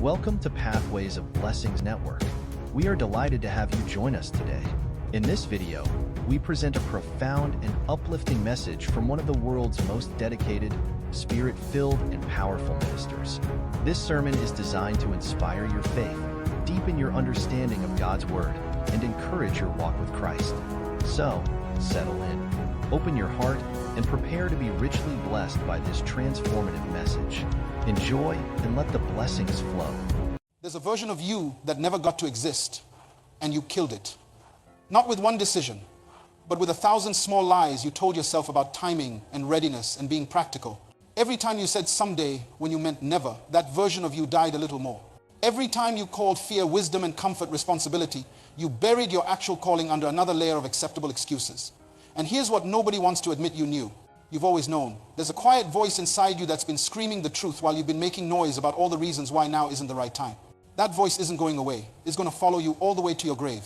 Welcome to Pathways of Blessings Network. We are delighted to have you join us today. In this video, we present a profound and uplifting message from one of the world's most dedicated, spirit-filled, and powerful ministers. This sermon is designed to inspire your faith, deepen your understanding of God's Word, and encourage your walk with Christ. So, settle in, open your heart, and prepare to be richly blessed by this transformative message. Enjoy and let the blessings flow. There's a version of you that never got to exist, and you killed it. Not with one decision, but with 1,000 small lies you told yourself about timing and readiness and being practical. Every time you said someday when you meant never, that version of you died a little more. Every time you called fear wisdom and comfort responsibility, you buried your actual calling under another layer of acceptable excuses. And here's what nobody wants to admit you knew. You've always known. There's a quiet voice inside you that's been screaming the truth while you've been making noise about all the reasons why now isn't the right time. That voice isn't going away. It's going to follow you all the way to your grave,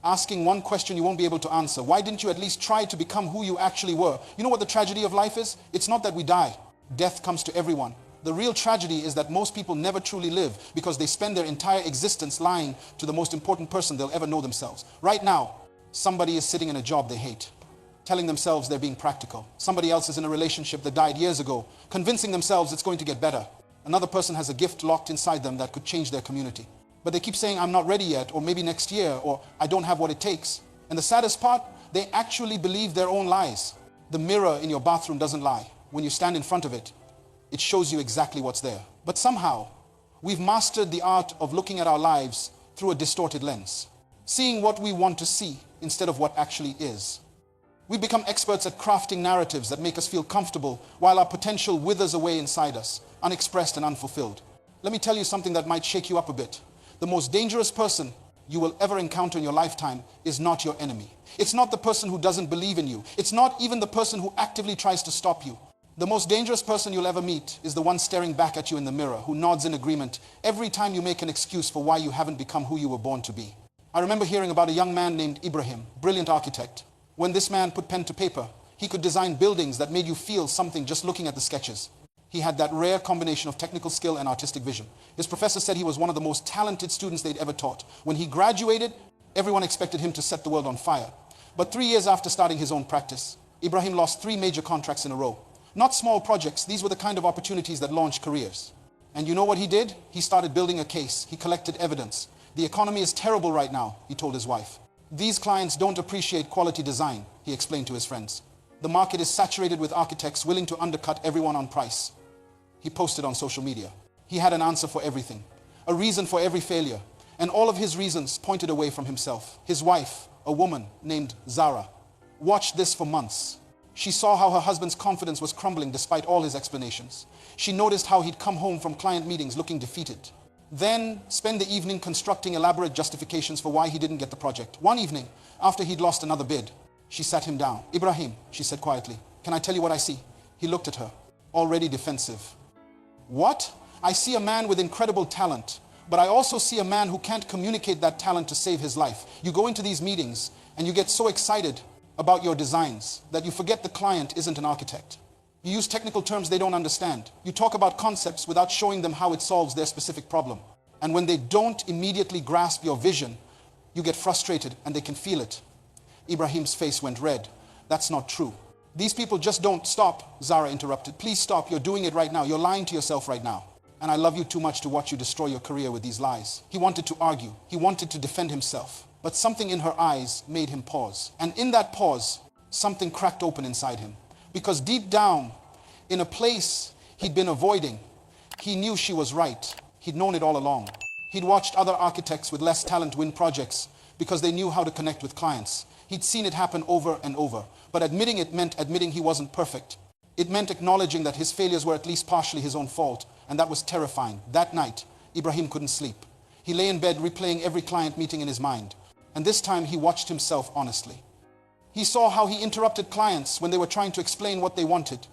asking one question you won't be able to answer. Why didn't you at least try to become who you actually were? You know what the tragedy of life is? It's not that we die. Death comes to everyone. The real tragedy is that most people never truly live because they spend their entire existence lying to the most important person they'll ever know themselves. Right now, somebody is sitting in a job they hate, telling themselves they're being practical. Somebody else is in a relationship that died years ago, convincing themselves it's going to get better. Another person has a gift locked inside them that could change their community. But they keep saying, I'm not ready yet, or maybe next year, or I don't have what it takes. And the saddest part, they actually believe their own lies. The mirror in your bathroom doesn't lie. When you stand in front of it, it shows you exactly what's there. But somehow, we've mastered the art of looking at our lives through a distorted lens, seeing what we want to see instead of what actually is. We become experts at crafting narratives that make us feel comfortable while our potential withers away inside us, unexpressed and unfulfilled. Let me tell you something that might shake you up a bit. The most dangerous person you will ever encounter in your lifetime is not your enemy. It's not the person who doesn't believe in you. It's not even the person who actively tries to stop you. The most dangerous person you'll ever meet is the one staring back at you in the mirror, who nods in agreement every time you make an excuse for why you haven't become who you were born to be. I remember hearing about a young man named Ibrahim, brilliant architect. When this man put pen to paper, he could design buildings that made you feel something just looking at the sketches. He had that rare combination of technical skill and artistic vision. His professor said he was one of the most talented students they'd ever taught. When he graduated, everyone expected him to set the world on fire. But 3 years after starting his own practice, Ibrahim lost 3 major contracts in a row. Not small projects, these were the kind of opportunities that launched careers. And you know what he did? He started building a case. He collected evidence. The economy is terrible right now, he told his wife. These clients don't appreciate quality design, he explained to his friends. The market is saturated with architects willing to undercut everyone on price. He posted on social media. He had an answer for everything, a reason for every failure, and all of his reasons pointed away from himself. His wife, a woman named Zara, watched this for months. She saw how her husband's confidence was crumbling despite all his explanations. She noticed how he'd come home from client meetings looking defeated. Then spend the evening constructing elaborate justifications for why he didn't get the project. One evening, after he'd lost another bid, she sat him down. Ibrahim, she said quietly, can I tell you what I see? He looked at her, already defensive. What? I see a man with incredible talent, but I also see a man who can't communicate that talent to save his life. You go into these meetings and you get so excited about your designs that you forget the client isn't an architect. You use technical terms they don't understand. You talk about concepts without showing them how it solves their specific problem. And when they don't immediately grasp your vision, you get frustrated and they can feel it. Ibrahim's face went red. That's not true. These people just don't stop, Zara interrupted. Please stop, you're doing it right now. You're lying to yourself right now. And I love you too much to watch you destroy your career with these lies. He wanted to argue. He wanted to defend himself. But something in her eyes made him pause. And in that pause, something cracked open inside him. Because deep down, in a place he'd been avoiding, he knew she was right. He'd known it all along. He'd watched other architects with less talent win projects because they knew how to connect with clients. He'd seen it happen over and over. But admitting it meant admitting he wasn't perfect. It meant acknowledging that his failures were at least partially his own fault. And that was terrifying. That night, Ibrahim couldn't sleep. He lay in bed replaying every client meeting in his mind. And this time he watched himself honestly. He saw how he interrupted clients when they were trying to explain what they wanted.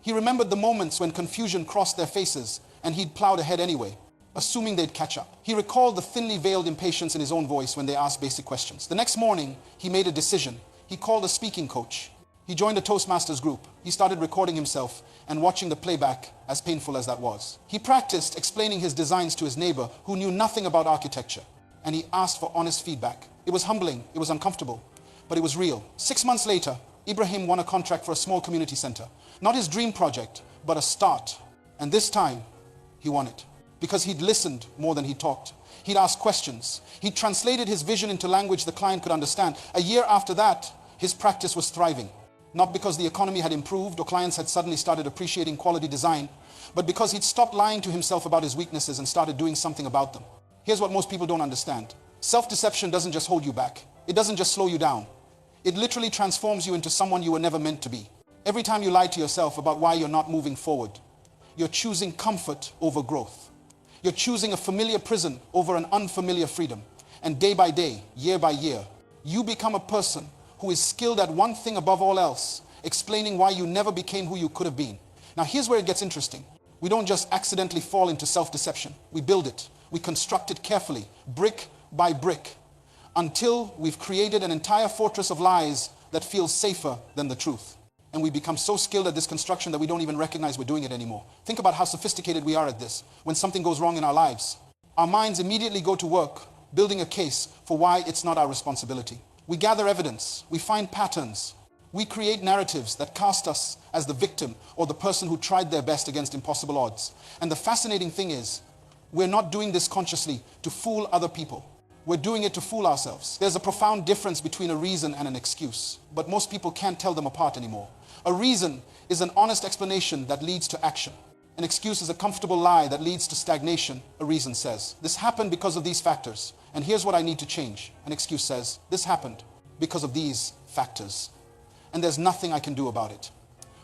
He remembered the moments when confusion crossed their faces and he'd plowed ahead anyway, assuming they'd catch up. He recalled the thinly veiled impatience in his own voice when they asked basic questions. The next morning, he made a decision. He called a speaking coach. He joined a Toastmasters group. He started recording himself and watching the playback, as painful as that was. He practiced explaining his designs to his neighbor who knew nothing about architecture, and he asked for honest feedback. It was humbling, it was uncomfortable, but it was real. 6 months later, Ibrahim won a contract for a small community center. Not his dream project, but a start. And this time, he won it. Because he'd listened more than he talked. He'd asked questions. He translated his vision into language the client could understand. A year after that, his practice was thriving. Not because the economy had improved or clients had suddenly started appreciating quality design, but because he'd stopped lying to himself about his weaknesses and started doing something about them. Here's what most people don't understand. Self-deception doesn't just hold you back. It doesn't just slow you down. It literally transforms you into someone you were never meant to be. Every time you lie to yourself about why you're not moving forward, you're choosing comfort over growth. You're choosing a familiar prison over an unfamiliar freedom. And day by day, year by year, you become a person who is skilled at one thing above all else, explaining why you never became who you could have been. Now here's where it gets interesting. We don't just accidentally fall into self-deception. We build it. We construct it carefully, brick by brick, until we've created an entire fortress of lies that feels safer than the truth. And we become so skilled at this construction that we don't even recognize we're doing it anymore. Think about how sophisticated we are at this. When something goes wrong in our lives, our minds immediately go to work, building a case for why it's not our responsibility. We gather evidence, we find patterns, we create narratives that cast us as the victim or the person who tried their best against impossible odds. And the fascinating thing is, we're not doing this consciously to fool other people. We're doing it to fool ourselves. There's a profound difference between a reason and an excuse, but most people can't tell them apart anymore. A reason is an honest explanation that leads to action. An excuse is a comfortable lie that leads to stagnation, a reason says. This happened because of these factors, and here's what I need to change. An excuse says, this happened because of these factors, and there's nothing I can do about it.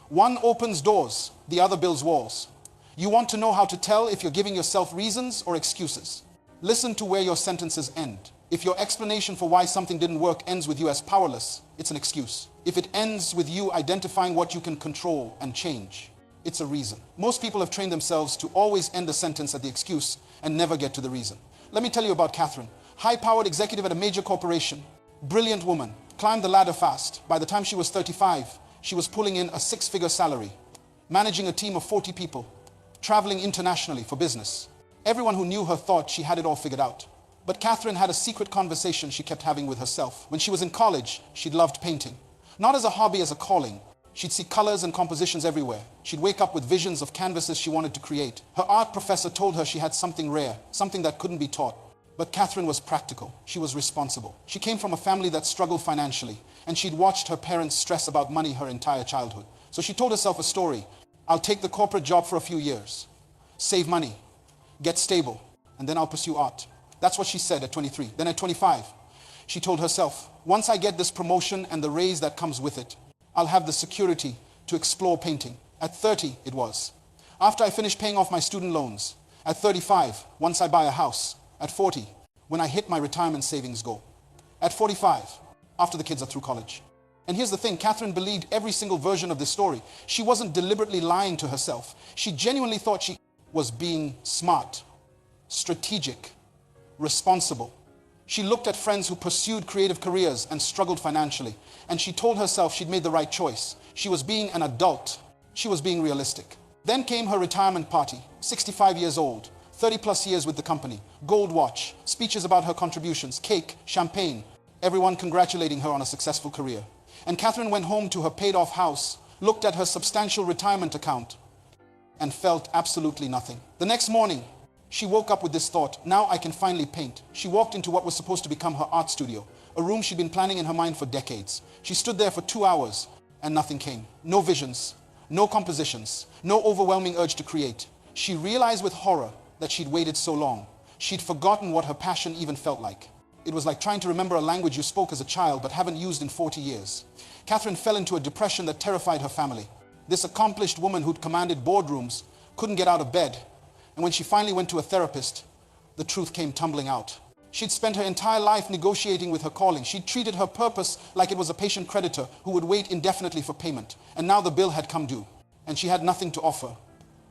One opens doors, the other builds walls. You want to know how to tell if you're giving yourself reasons or excuses? Listen to where your sentences end. If your explanation for why something didn't work ends with you as powerless, it's an excuse. If it ends with you identifying what you can control and change, it's a reason. Most people have trained themselves to always end a sentence at the excuse and never get to the reason. Let me tell you about Catherine. High-powered executive at a major corporation. Brilliant woman. Climbed the ladder fast. By the time she was 35, she was pulling in a 6-figure salary, managing a team of 40 people, traveling internationally for business. Everyone who knew her thought she had it all figured out. But Catherine had a secret conversation she kept having with herself. When she was in college, she'd loved painting. Not as a hobby, as a calling. She'd see colors and compositions everywhere. She'd wake up with visions of canvases she wanted to create. Her art professor told her she had something rare, something that couldn't be taught. But Catherine was practical. She was responsible. She came from a family that struggled financially, and she'd watched her parents stress about money her entire childhood. So she told herself a story. I'll take the corporate job for a few years, save money, get stable, and then I'll pursue art. That's what she said at 23. Then at 25, she told herself, once I get this promotion and the raise that comes with it, I'll have the security to explore painting. At 30, it was. After I finish paying off my student loans. At 35, once I buy a house. At 40, when I hit my retirement savings goal. At 45, after the kids are through college. And here's the thing, Catherine believed every single version of this story. She wasn't deliberately lying to herself. She genuinely thought she was being smart, strategic, responsible. She looked at friends who pursued creative careers and struggled financially, and she told herself she'd made the right choice. She was being an adult. She was being realistic. Then came her retirement party, 65 years old, 30 plus years with the company, gold watch, speeches about her contributions, cake, champagne, everyone congratulating her on a successful career. And Catherine went home to her paid-off house, looked at her substantial retirement account, and felt absolutely nothing. The next morning, she woke up with this thought, now I can finally paint. She walked into what was supposed to become her art studio, a room she'd been planning in her mind for decades. She stood there for 2 hours, and nothing came. No visions, no compositions, no overwhelming urge to create. She realized with horror that she'd waited so long. She'd forgotten what her passion even felt like. It was like trying to remember a language you spoke as a child but haven't used in 40 years. Catherine fell into a depression that terrified her family. This accomplished woman who'd commanded boardrooms couldn't get out of bed. And when she finally went to a therapist, the truth came tumbling out. She'd spent her entire life negotiating with her calling. She'd treated her purpose like it was a patient creditor who would wait indefinitely for payment. And now the bill had come due, and she had nothing to offer.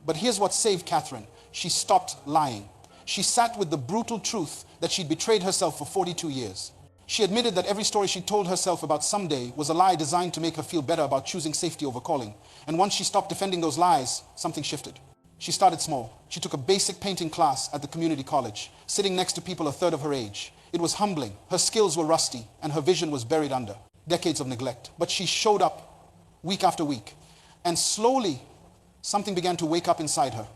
But here's what saved Catherine. She stopped lying. She sat with the brutal truth that she'd betrayed herself for 42 years. She admitted that every story she told herself about someday was a lie designed to make her feel better about choosing safety over calling. And once she stopped defending those lies, something shifted. She started small. She took a basic painting class at the community college, sitting next to people a third of her age. It was humbling. Her skills were rusty, and her vision was buried under decades of neglect. But she showed up week after week, and slowly, something began to wake up inside her.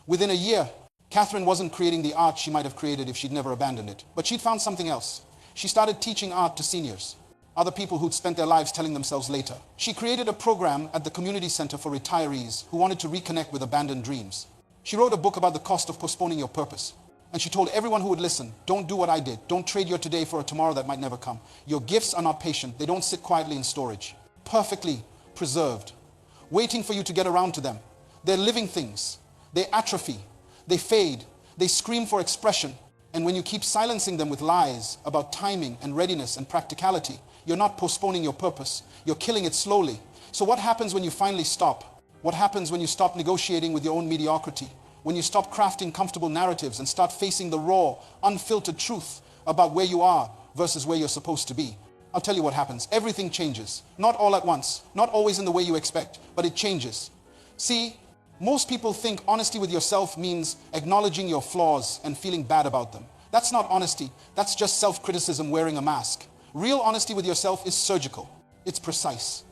Within a year, Catherine wasn't creating the art she might have created if she'd never abandoned it. But she'd found something else. She started teaching art to seniors, other people who'd spent their lives telling themselves later. She created a program at the community center for retirees who wanted to reconnect with abandoned dreams. She wrote a book about the cost of postponing your purpose. And she told everyone who would listen, don't do what I did. Don't trade your today for a tomorrow that might never come. Your gifts are not patient. They don't sit quietly in storage, perfectly preserved, waiting for you to get around to them. They're living things. They atrophy. They fade. They scream for expression. And when you keep silencing them with lies about timing and readiness and practicality, you're not postponing your purpose. You're killing it slowly. So what happens when you finally stop? What happens when you stop negotiating with your own mediocrity? When you stop crafting comfortable narratives and start facing the raw, unfiltered truth about where you are versus where you're supposed to be? I'll tell you what happens. Everything changes. Not all at once. Not always in the way you expect, but it changes. See, most people think honesty with yourself means acknowledging your flaws and feeling bad about them. That's not honesty. That's just self-criticism wearing a mask. Real honesty with yourself is surgical. It's precise.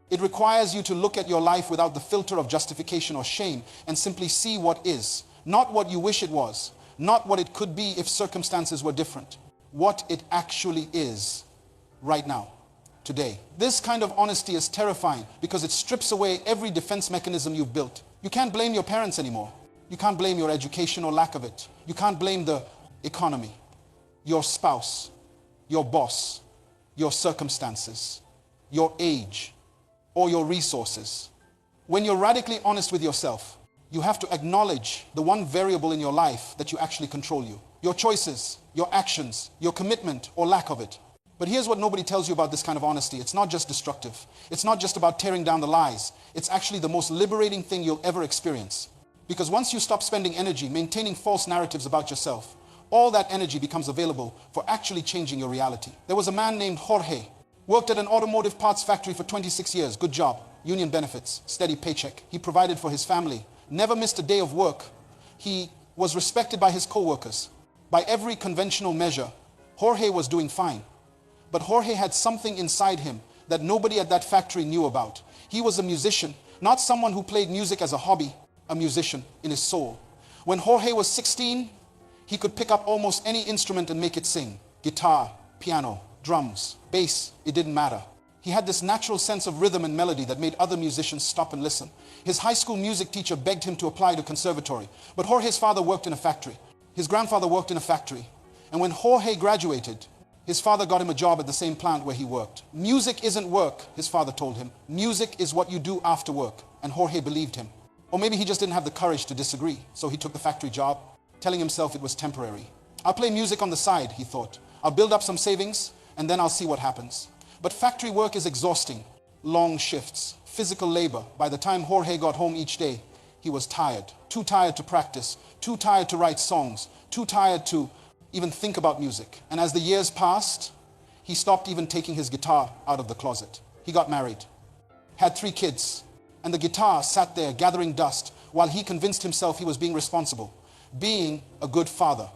It requires you to look at your life without the filter of justification or shame and simply see what is, not what you wish it was, not what it could be if circumstances were different, what it actually is right now, today. This kind of honesty is terrifying because it strips away every defense mechanism you've built. You can't blame your parents anymore. You can't blame your education or lack of it. You can't blame the economy, your spouse, your boss, your circumstances, your age, or your resources. When you're radically honest with yourself, you have to acknowledge the one variable in your life that you actually control you. Your choices, your actions, your commitment or lack of it. But here's what nobody tells you about this kind of honesty. It's not just destructive. It's not just about tearing down the lies. It's actually the most liberating thing you'll ever experience. Because once you stop spending energy maintaining false narratives about yourself, all that energy becomes available for actually changing your reality. There was a man named Jorge, worked at an automotive parts factory for 26 years. Good job, union benefits, steady paycheck. He provided for his family, never missed a day of work. He was respected by his co-workers. By every conventional measure, Jorge was doing fine. But Jorge had something inside him that nobody at that factory knew about. He was a musician, not someone who played music as a hobby, a musician in his soul. When Jorge was 16, he could pick up almost any instrument and make it sing. Guitar, piano, drums, bass, it didn't matter. He had this natural sense of rhythm and melody that made other musicians stop and listen. His high school music teacher begged him to apply to conservatory, but Jorge's father worked in a factory. His grandfather worked in a factory. And when Jorge graduated, his father got him a job at the same plant where he worked. Music isn't work, his father told him. Music is what you do after work. And Jorge believed him. Or maybe he just didn't have the courage to disagree, so he took the factory job, telling himself it was temporary. I'll play music on the side, he thought. I'll build up some savings, and then I'll see what happens. But factory work is exhausting. Long shifts, physical labor. By the time Jorge got home each day, he was tired. Too tired to practice, too tired to write songs, too tired to even think about music. And as the years passed, he stopped even taking his guitar out of the closet. He got married, had 3 kids, and the guitar sat there gathering dust while he convinced himself he was being responsible, being a good father,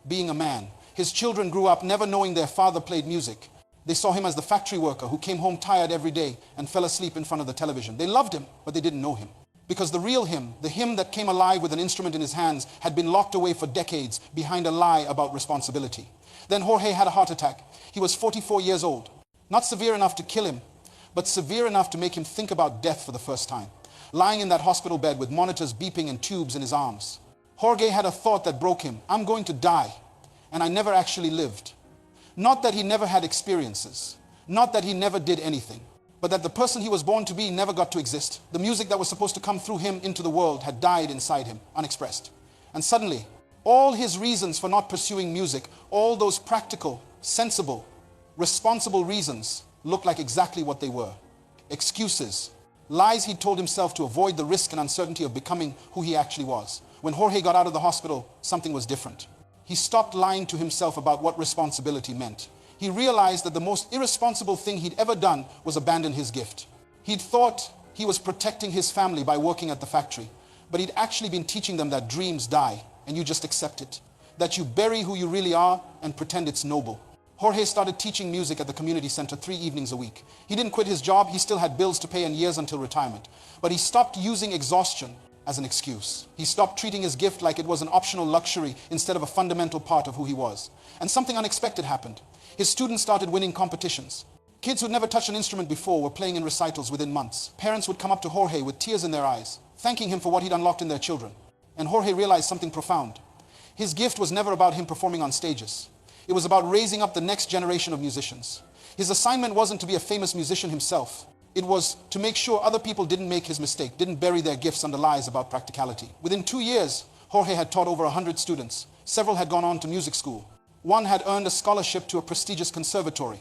being a man. His children grew up never knowing their father played music. They saw him as the factory worker who came home tired every day and fell asleep in front of the television. They loved him, but they didn't know him. Because the real him, the him that came alive with an instrument in his hands, had been locked away for decades behind a lie about responsibility. Then Jorge had a heart attack. He was 44 years old. Not severe enough to kill him, but severe enough to make him think about death for the first time. Lying in that hospital bed with monitors beeping and tubes in his arms. Jorge had a thought that broke him. I'm going to die, and I never actually lived. Not that he never had experiences. Not that he never did anything. But that the person he was born to be never got to exist. The music that was supposed to come through him into the world had died inside him, unexpressed. And suddenly, all his reasons for not pursuing music, all those practical, sensible, responsible reasons looked like exactly what they were. Excuses, lies he told himself to avoid the risk and uncertainty of becoming who he actually was. When Jorge got out of the hospital, something was different. He stopped lying to himself about what responsibility meant. he realized that the most irresponsible thing he'd ever done was abandon his gift. He'd thought he was protecting his family by working at the factory, but he'd actually been teaching them that dreams die and you just accept it, that you bury who you really are and pretend it's noble. Jorge started teaching music at the community center 3 evenings a week. He didn't quit his job, he still had bills to pay and years until retirement. But he stopped using exhaustion as an excuse. He stopped treating his gift like it was an optional luxury instead of a fundamental part of who he was. And something unexpected happened. His students started winning competitions. Kids who'd never touched an instrument before were playing in recitals within months. Parents would come up to Jorge with tears in their eyes, thanking him for what he'd unlocked in their children. And Jorge realized something profound. His gift was never about him performing on stages. It was about raising up the next generation of musicians. His assignment wasn't to be a famous musician himself. It was to make sure other people didn't make his mistake, didn't bury their gifts under lies about practicality. Within 2 years, Jorge had taught over 100 students. Several had gone on to music school. One had earned a scholarship to a prestigious conservatory.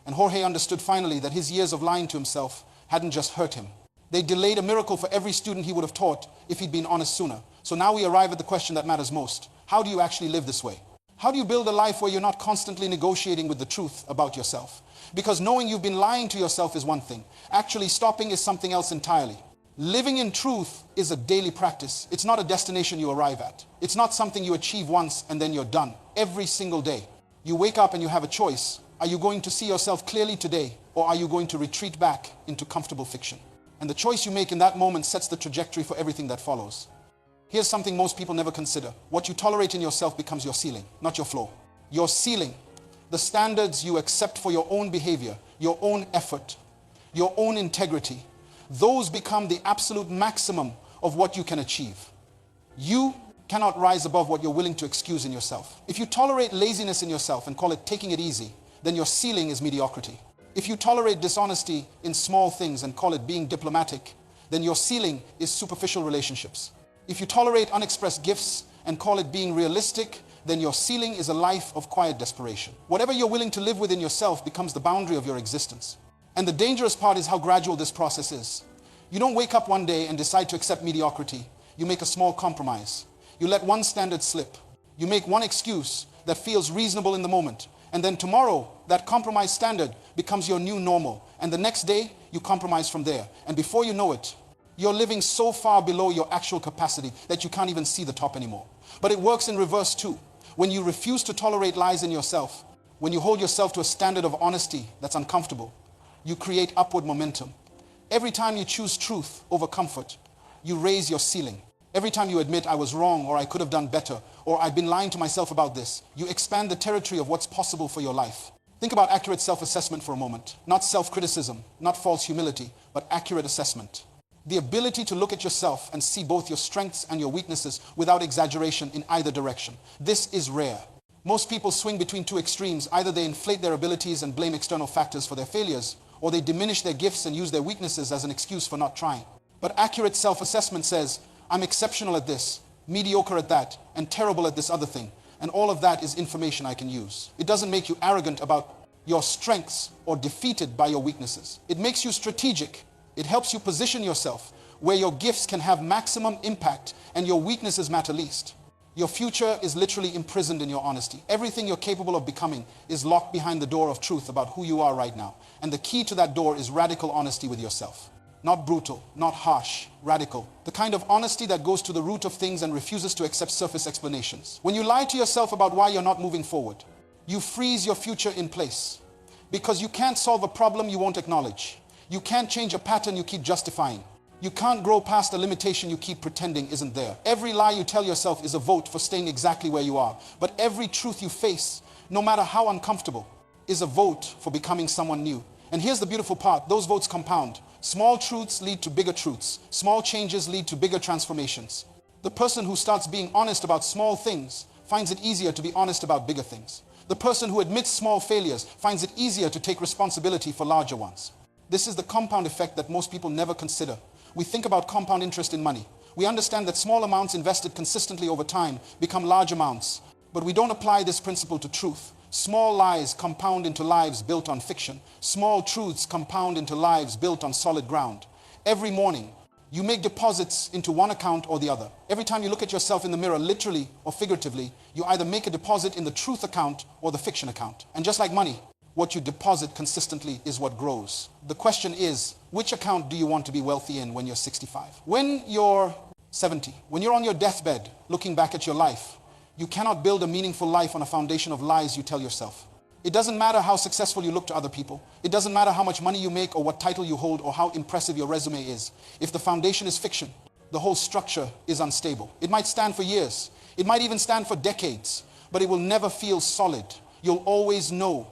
And Jorge understood finally that his years of lying to himself hadn't just hurt him. They delayed a miracle for every student he would have taught if he'd been honest sooner. So now we arrive at the question that matters most. How do you actually live this way? How do you build a life where you're not constantly negotiating with the truth about yourself? Because knowing you've been lying to yourself is one thing. Actually stopping is something else entirely. Living in truth is a daily practice. It's not a destination you arrive at. It's not something you achieve once and then you're done. Every single day. You wake up and you have a choice. Are you going to see yourself clearly today, or are you going to retreat back into comfortable fiction? And the choice you make in that moment sets the trajectory for everything that follows. Here's something most people never consider. What you tolerate in yourself becomes your ceiling, not your floor. Your ceiling, the standards you accept for your own behavior, your own effort, your own integrity, those become the absolute maximum of what you can achieve. You cannot rise above what you're willing to excuse in yourself. If you tolerate laziness in yourself and call it taking it easy, then your ceiling is mediocrity. If you tolerate dishonesty in small things and call it being diplomatic, then your ceiling is superficial relationships. If you tolerate unexpressed gifts and call it being realistic, then your ceiling is a life of quiet desperation. Whatever you're willing to live within yourself becomes the boundary of your existence. And the dangerous part is how gradual this process is. You don't wake up one day and decide to accept mediocrity. You make a small compromise. You let one standard slip. You make one excuse that feels reasonable in the moment. And then tomorrow, that compromised standard becomes your new normal. And the next day, you compromise from there. And before you know it, you're living so far below your actual capacity that you can't even see the top anymore. But it works in reverse too. When you refuse to tolerate lies in yourself, when you hold yourself to a standard of honesty that's uncomfortable, you create upward momentum. Every time you choose truth over comfort, you raise your ceiling. Every time you admit I was wrong, or I could have done better, or I've been lying to myself about this, you expand the territory of what's possible for your life. Think about accurate self-assessment for a moment. Not self-criticism, not false humility, but accurate assessment. The ability to look at yourself and see both your strengths and your weaknesses without exaggeration in either direction. This is rare. Most people swing between two extremes. Either they inflate their abilities and blame external factors for their failures, or they diminish their gifts and use their weaknesses as an excuse for not trying. But accurate self-assessment says, I'm exceptional at this, mediocre at that, and terrible at this other thing. And all of that is information I can use. It doesn't make you arrogant about your strengths or defeated by your weaknesses. It makes you strategic. It helps you position yourself where your gifts can have maximum impact and your weaknesses matter least. Your future is literally imprisoned in your honesty. Everything you're capable of becoming is locked behind the door of truth about who you are right now. And the key to that door is radical honesty with yourself. Not brutal, not harsh, radical. The kind of honesty that goes to the root of things and refuses to accept surface explanations. When you lie to yourself about why you're not moving forward, you freeze your future in place. Because you can't solve a problem you won't acknowledge. You can't change a pattern you keep justifying. You can't grow past a limitation you keep pretending isn't there. Every lie you tell yourself is a vote for staying exactly where you are. But every truth you face, no matter how uncomfortable, is a vote for becoming someone new. And here's the beautiful part, those votes compound. Small truths lead to bigger truths. Small changes lead to bigger transformations. The person who starts being honest about small things finds it easier to be honest about bigger things. The person who admits small failures finds it easier to take responsibility for larger ones. This is the compound effect that most people never consider. We think about compound interest in money. We understand that small amounts invested consistently over time become large amounts. But we don't apply this principle to truth. Small lies compound into lives built on fiction. Small truths compound into lives built on solid ground. Every morning, you make deposits into one account or the other. Every time you look at yourself in the mirror, literally or figuratively, you either make a deposit in the truth account or the fiction account. And just like money, What you deposit consistently is what grows. The question is, which account do you want to be wealthy in when you're 65? When you're 70, when you're on your deathbed looking back at your life, you cannot build a meaningful life on a foundation of lies you tell yourself. It doesn't matter how successful you look to other people. It doesn't matter how much money you make or what title you hold or how impressive your resume is. If the foundation is fiction, the whole structure is unstable. It might stand for years. It might even stand for decades, but it will never feel solid. You'll always know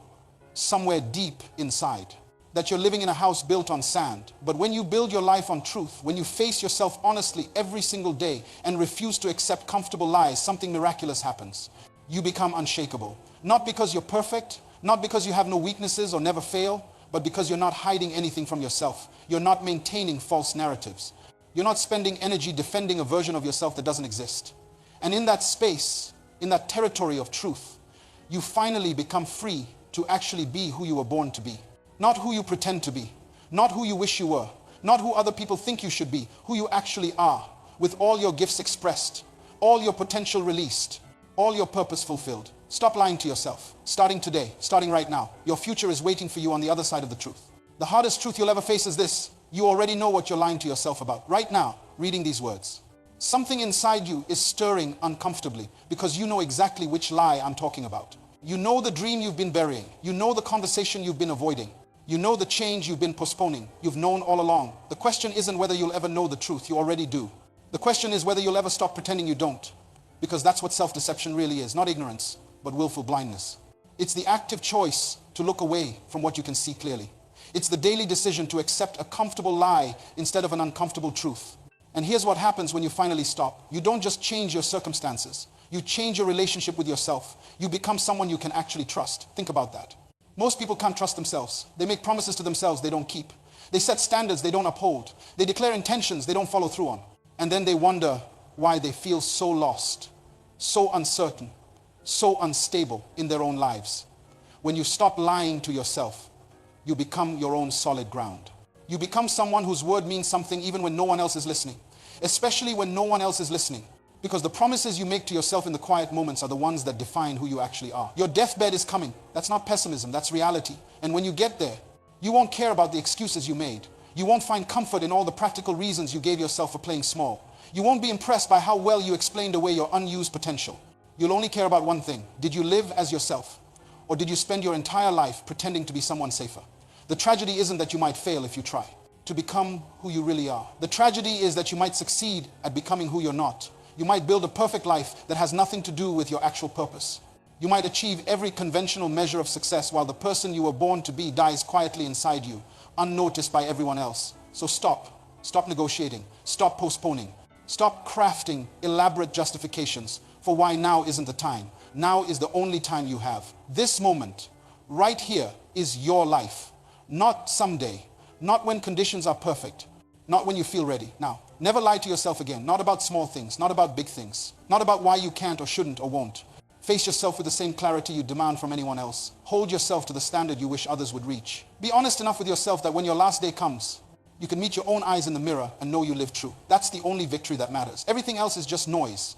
somewhere deep inside that you're living in a house built on sand. But when you build your life on truth, when you face yourself honestly every single day and refuse to accept comfortable lies, something miraculous happens. You become unshakable. Not because you're perfect, not because you have no weaknesses or never fail, but because you're not hiding anything from yourself. You're not maintaining false narratives. You're not spending energy defending a version of yourself that doesn't exist. And in that space, in that territory of truth, you finally become free to actually be who you were born to be. Not who you pretend to be, not who you wish you were, not who other people think you should be, who you actually are, with all your gifts expressed, all your potential released, all your purpose fulfilled. Stop lying to yourself. Starting today, starting right now. Your future is waiting for you on the other side of the truth. The hardest truth you'll ever face is this. You already know what you're lying to yourself about. Right now, reading these words. Something inside you is stirring uncomfortably because you know exactly which lie I'm talking about. You know the dream you've been burying. You know the conversation you've been avoiding. You know the change you've been postponing. You've known all along. The question isn't whether you'll ever know the truth. You already do. The question is whether you'll ever stop pretending you don't. Because that's what self-deception really is. Not ignorance, but willful blindness. It's the active choice to look away from what you can see clearly. It's the daily decision to accept a comfortable lie instead of an uncomfortable truth. And here's what happens when you finally stop. You don't just change your circumstances. You change your relationship with yourself. You become someone you can actually trust. Think about that. Most people can't trust themselves. They make promises to themselves they don't keep. They set standards they don't uphold. They declare intentions they don't follow through on. And then they wonder why they feel so lost, so uncertain, so unstable in their own lives. When you stop lying to yourself, you become your own solid ground. You become someone whose word means something even when no one else is listening, especially when no one else is listening. Because the promises you make to yourself in the quiet moments are the ones that define who you actually are. Your deathbed is coming. That's not pessimism, that's reality. And when you get there, you won't care about the excuses you made. You won't find comfort in all the practical reasons you gave yourself for playing small. You won't be impressed by how well you explained away your unused potential. You'll only care about one thing. Did you live as yourself? Or did you spend your entire life pretending to be someone safer? The tragedy isn't that you might fail if you try to become who you really are. The tragedy is that you might succeed at becoming who you're not. You might build a perfect life that has nothing to do with your actual purpose. You might achieve every conventional measure of success while the person you were born to be dies quietly inside you, unnoticed by everyone else. So stop. Stop negotiating. Stop postponing. Stop crafting elaborate justifications for why now isn't the time. Now is the only time you have. This moment, right here, is your life. Not someday. Not when conditions are perfect. Not when you feel ready. Now, never lie to yourself again. Not about small things. Not about big things. Not about why you can't or shouldn't or won't. Face yourself with the same clarity you demand from anyone else. Hold yourself to the standard you wish others would reach. Be honest enough with yourself that when your last day comes, you can meet your own eyes in the mirror and know you lived true. That's the only victory that matters. Everything else is just noise.